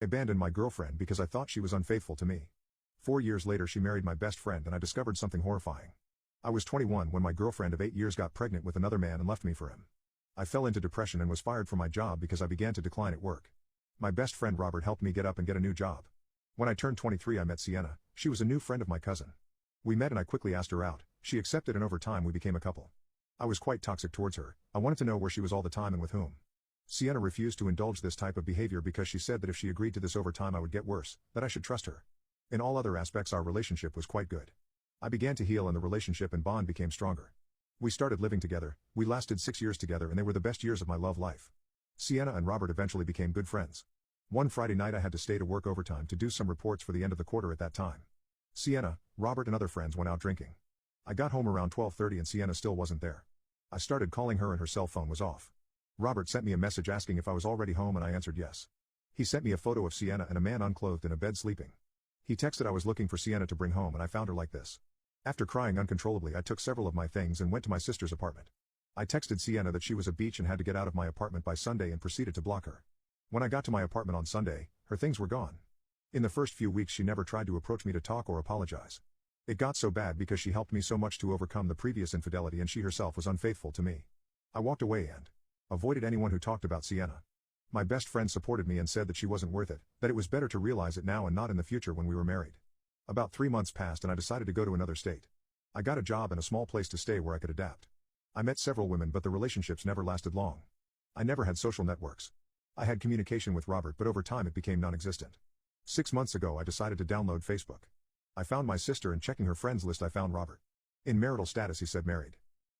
I abandoned my girlfriend because I thought she was unfaithful to me. 4 years later she married my best friend and I discovered something horrifying. I was 21 when my girlfriend of 8 years got pregnant with another man and left me for him. I fell into depression and was fired from my job because I began to decline at work. My best friend Robert helped me get up and get a new job. When I turned 23 I met Kiana. She was a new friend of my cousin. We met and I quickly asked her out. She accepted and over time we became a couple. I was quite toxic towards her. I wanted to know where she was all the time and with whom. Kiana refused to indulge this type of behavior because she said that if she agreed to this over time I would get worse, that I should trust her. In all other aspects our relationship was quite good. I began to heal and the relationship and bond became stronger. We started living together. We lasted 6 years together and they were the best years of my love life. Kiana and Robert eventually became good friends. One Friday night I had to stay to work overtime to do some reports for the end of the quarter at that time. Kiana, Robert and other friends went out drinking. I got home around 12:30 and Kiana still wasn't there. I started calling her and her cell phone was off. Robert sent me a message asking if I was already home and I answered yes. He sent me a photo of Kiana and a man unclothed in a bed sleeping. He texted I was looking for Kiana to bring home and I found her like this. After crying uncontrollably I took several of my things and went to my sister's apartment. I texted Kiana that she was a beach and had to get out of my apartment by Sunday and proceeded to block her. When I got to my apartment on Sunday, her things were gone. In the first few weeks she never tried to approach me to talk or apologize. It got so bad because she helped me so much to overcome the previous infidelity and she herself was unfaithful to me. I walked away and avoided anyone who talked about Kiana. My best friend supported me and said that she wasn't worth it, that it was better to realize it now and not in the future when we were married. About 3 months passed and I decided to go to another state. I got a job and a small place to stay where I could adapt. I met several women but the relationships never lasted long. I never had social networks. I had communication with Robert but over time it became non-existent. 6 months ago I decided to download Facebook. I found my sister and checking her friends list I found Robert. In marital status he said married.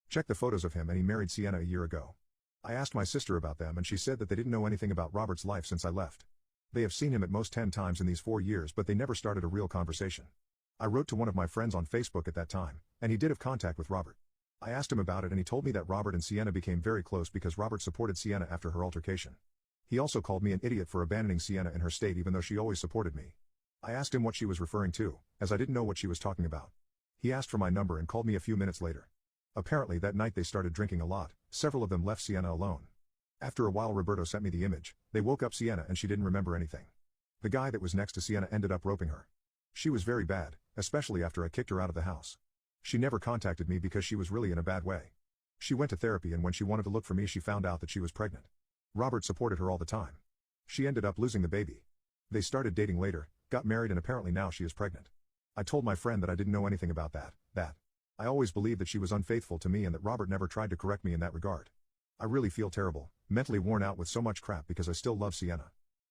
Checked the photos of him and he married Kiana a year ago. I asked my sister about them and she said that they didn't know anything about Robert's life since I left. They have seen him at most 10 times in these 4 years but they never started a real conversation. I wrote to one of my friends on Facebook at that time, and he did have contact with Robert. I asked him about it and he told me that Robert and Kiana became very close because Robert supported Kiana after her altercation. He also called me an idiot for abandoning Kiana in her state even though she always supported me. I asked him what she was referring to, as I didn't know what she was talking about. He asked for my number and called me a few minutes later. Apparently that night they started drinking a lot, several of them left Kiana alone. After a while Roberto sent me the image, they woke up Kiana and she didn't remember anything. The guy that was next to Kiana ended up roping her. She was very bad, especially after I kicked her out of the house. She never contacted me because she was really in a bad way. She went to therapy and when she wanted to look for me she found out that she was pregnant. Robert supported her all the time. She ended up losing the baby. They started dating later, got married and apparently now she is pregnant. I told my friend that I didn't know anything about that. I always believed that she was unfaithful to me and that Robert never tried to correct me in that regard. I really feel terrible, mentally worn out with so much crap because I still love Kiana.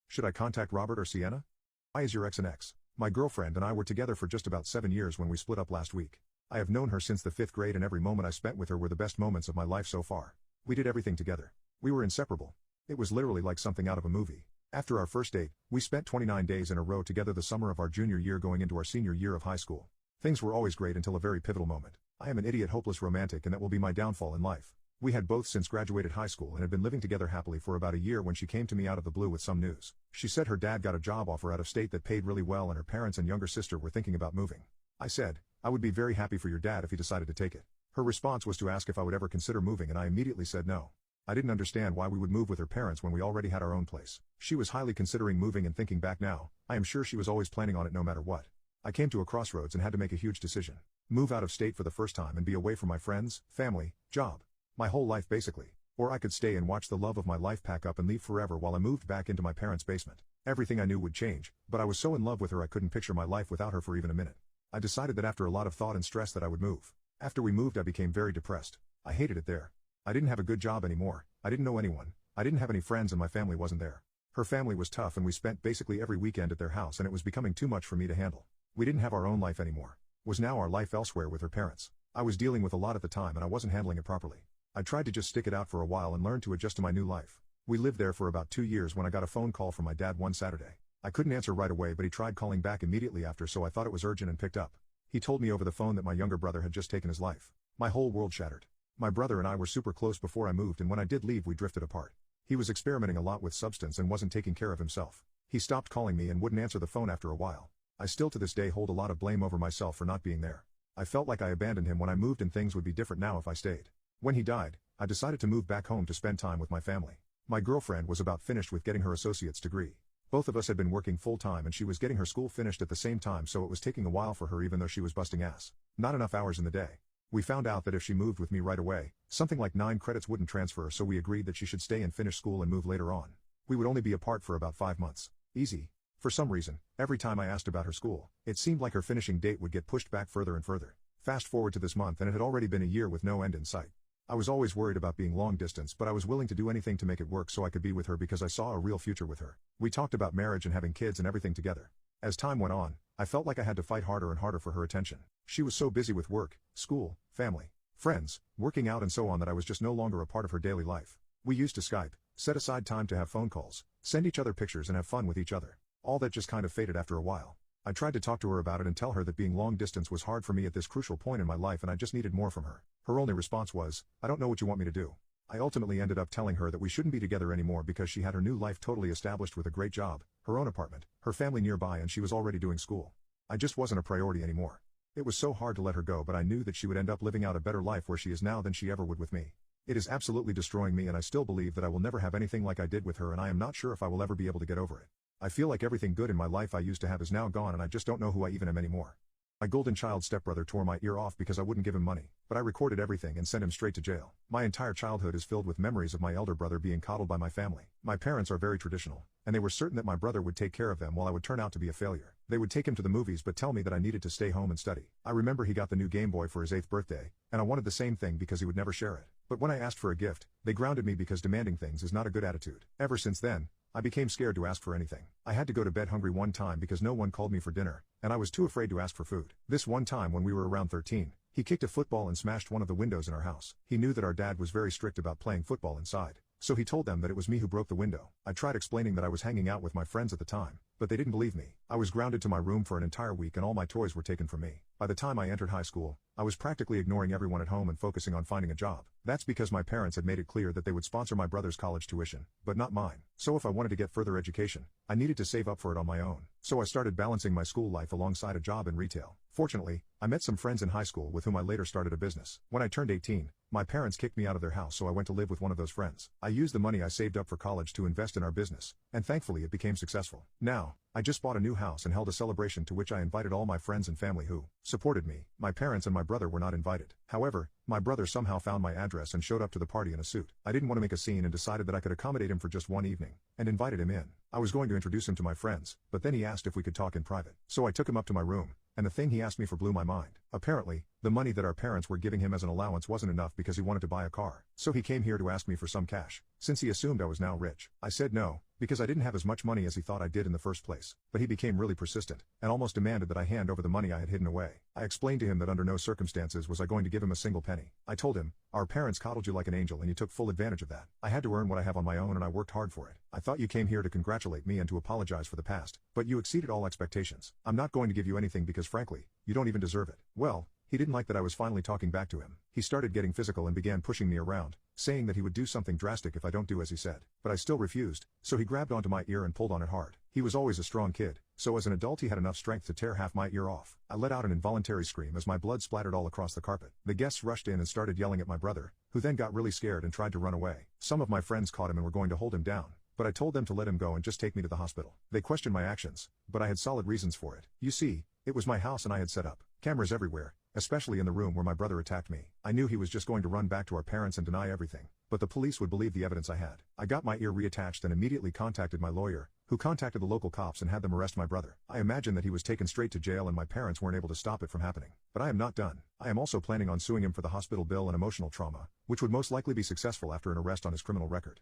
Should I contact Robert or Kiana? Why is your ex an ex? My girlfriend and I were together for just about 7 years when we split up last week. I have known her since the 5th grade and every moment I spent with her were the best moments of my life so far. We did everything together. We were inseparable. It was literally like something out of a movie. After our first date, we spent 29 days in a row together the summer of our junior year going into our senior year of high school. Things were always great until a very pivotal moment. I am an idiot hopeless romantic and that will be my downfall in life. We had both since graduated high school and had been living together happily for about a year when she came to me out of the blue with some news. She said her dad got a job offer out of state that paid really well and her parents and younger sister were thinking about moving. I said, I would be very happy for your dad if he decided to take it. Her response was to ask if I would ever consider moving and I immediately said no. I didn't understand why we would move with her parents when we already had our own place. She was highly considering moving and thinking back now, I am sure she was always planning on it no matter what. I came to a crossroads and had to make a huge decision. Move out of state for the first time and be away from my friends, family, job. My whole life basically. Or I could stay and watch the love of my life pack up and leave forever while I moved back into my parents' basement. Everything I knew would change, but I was so in love with her I couldn't picture my life without her for even a minute. I decided that after a lot of thought and stress that I would move. After we moved I became very depressed. I hated it there. I didn't have a good job anymore, I didn't know anyone, I didn't have any friends and my family wasn't there. Her family was tough and we spent basically every weekend at their house and it was becoming too much for me to handle. We didn't have our own life anymore. Was now our life elsewhere with her parents. I was dealing with a lot at the time and I wasn't handling it properly. I tried to just stick it out for a while and learn to adjust to my new life. We lived there for about 2 years when I got a phone call from my dad one Saturday. I couldn't answer right away but he tried calling back immediately after so I thought it was urgent and picked up. He told me over the phone that my younger brother had just taken his life. My whole world shattered. My brother and I were super close before I moved and when I did leave we drifted apart. He was experimenting a lot with substance and wasn't taking care of himself. He stopped calling me and wouldn't answer the phone after a while. I still to this day hold a lot of blame over myself for not being there. I felt like I abandoned him when I moved and things would be different now if I stayed. When he died, I decided to move back home to spend time with my family. My girlfriend was about finished with getting her associate's degree. Both of us had been working full-time and she was getting her school finished at the same time, so it was taking a while for her even though she was busting ass. Not enough hours in the day. We found out that if she moved with me right away, something like 9 credits wouldn't transfer, so we agreed that she should stay and finish school and move later on. We would only be apart for about 5 months. Easy. For some reason, every time I asked about her school, it seemed like her finishing date would get pushed back further and further. Fast forward to this month and it had already been a year with no end in sight. I was always worried about being long distance, but I was willing to do anything to make it work so I could be with her because I saw a real future with her. We talked about marriage and having kids and everything together. As time went on, I felt like I had to fight harder and harder for her attention. She was so busy with work, school, family, friends, working out and so on that I was just no longer a part of her daily life. We used to Skype, set aside time to have phone calls, send each other pictures and have fun with each other. All that just kind of faded after a while. I tried to talk to her about it and tell her that being long distance was hard for me at this crucial point in my life and I just needed more from her. Her only response was, "I don't know what you want me to do." I ultimately ended up telling her that we shouldn't be together anymore because she had her new life totally established with a great job, her own apartment, her family nearby, and she was already doing school. I just wasn't a priority anymore. It was so hard to let her go, but I knew that she would end up living out a better life where she is now than she ever would with me. It is absolutely destroying me and I still believe that I will never have anything like I did with her and I am not sure if I will ever be able to get over it. I feel like everything good in my life I used to have is now gone and I just don't know who I even am anymore. My golden child stepbrother tore my ear off because I wouldn't give him money, but I recorded everything and sent him straight to jail. My entire childhood is filled with memories of my elder brother being coddled by my family. My parents are very traditional, and they were certain that my brother would take care of them while I would turn out to be a failure. They would take him to the movies but tell me that I needed to stay home and study. I remember he got the new Game Boy for his 8th birthday, and I wanted the same thing because he would never share it. But when I asked for a gift, they grounded me because demanding things is not a good attitude. Ever since then, I became scared to ask for anything. I had to go to bed hungry one time because no one called me for dinner, and I was too afraid to ask for food. This one time when we were around 13, he kicked a football and smashed one of the windows in our house. He knew that our dad was very strict about playing football inside, so he told them that it was me who broke the window. I tried explaining that I was hanging out with my friends at the time, but they didn't believe me. I was grounded to my room for an entire week and all my toys were taken from me. By the time I entered high school, I was practically ignoring everyone at home and focusing on finding a job. That's because my parents had made it clear that they would sponsor my brother's college tuition, but not mine. So if I wanted to get further education, I needed to save up for it on my own. So I started balancing my school life alongside a job in retail. Fortunately, I met some friends in high school with whom I later started a business. When I turned 18, my parents kicked me out of their house, so I went to live with one of those friends. I used the money I saved up for college to invest in our business, and thankfully it became successful. Now, I just bought a new house and held a celebration to which I invited all my friends and family who supported me. My parents and my brother were not invited. However, my brother somehow found my address and showed up to the party in a suit. I didn't want to make a scene and decided that I could accommodate him for just one evening, and invited him in. I was going to introduce him to my friends, but then he asked if we could talk in private. So I took him up to my room, and the thing he asked me for blew my mind. Apparently, the money that our parents were giving him as an allowance wasn't enough because he wanted to buy a car. So he came here to ask me for some cash, since he assumed I was now rich. I said no, because I didn't have as much money as he thought I did in the first place. But he became really persistent, and almost demanded that I hand over the money I had hidden away. I explained to him that under no circumstances was I going to give him a single penny. I told him, "Our parents coddled you like an angel and you took full advantage of that. I had to earn what I have on my own and I worked hard for it. I thought you came here to congratulate me and to apologize for the past, but you exceeded all expectations. I'm not going to give you anything because frankly, you don't even deserve it." Well, he didn't like that I was finally talking back to him. He started getting physical and began pushing me around, saying that he would do something drastic if I don't do as he said. But I still refused, so he grabbed onto my ear and pulled on it hard. He was always a strong kid, so as an adult he had enough strength to tear half my ear off. I let out an involuntary scream as my blood splattered all across the carpet. The guests rushed in and started yelling at my brother, who then got really scared and tried to run away. Some of my friends caught him and were going to hold him down, but I told them to let him go and just take me to the hospital. They questioned my actions, but I had solid reasons for it. You see, it was my house and I had set up cameras everywhere, especially in the room where my brother attacked me. I knew he was just going to run back to our parents and deny everything, but the police would believe the evidence I had. I got my ear reattached and immediately contacted my lawyer, who contacted the local cops and had them arrest my brother. I imagine that he was taken straight to jail and my parents weren't able to stop it from happening. But I am not done. I am also planning on suing him for the hospital bill and emotional trauma, which would most likely be successful after an arrest on his criminal record.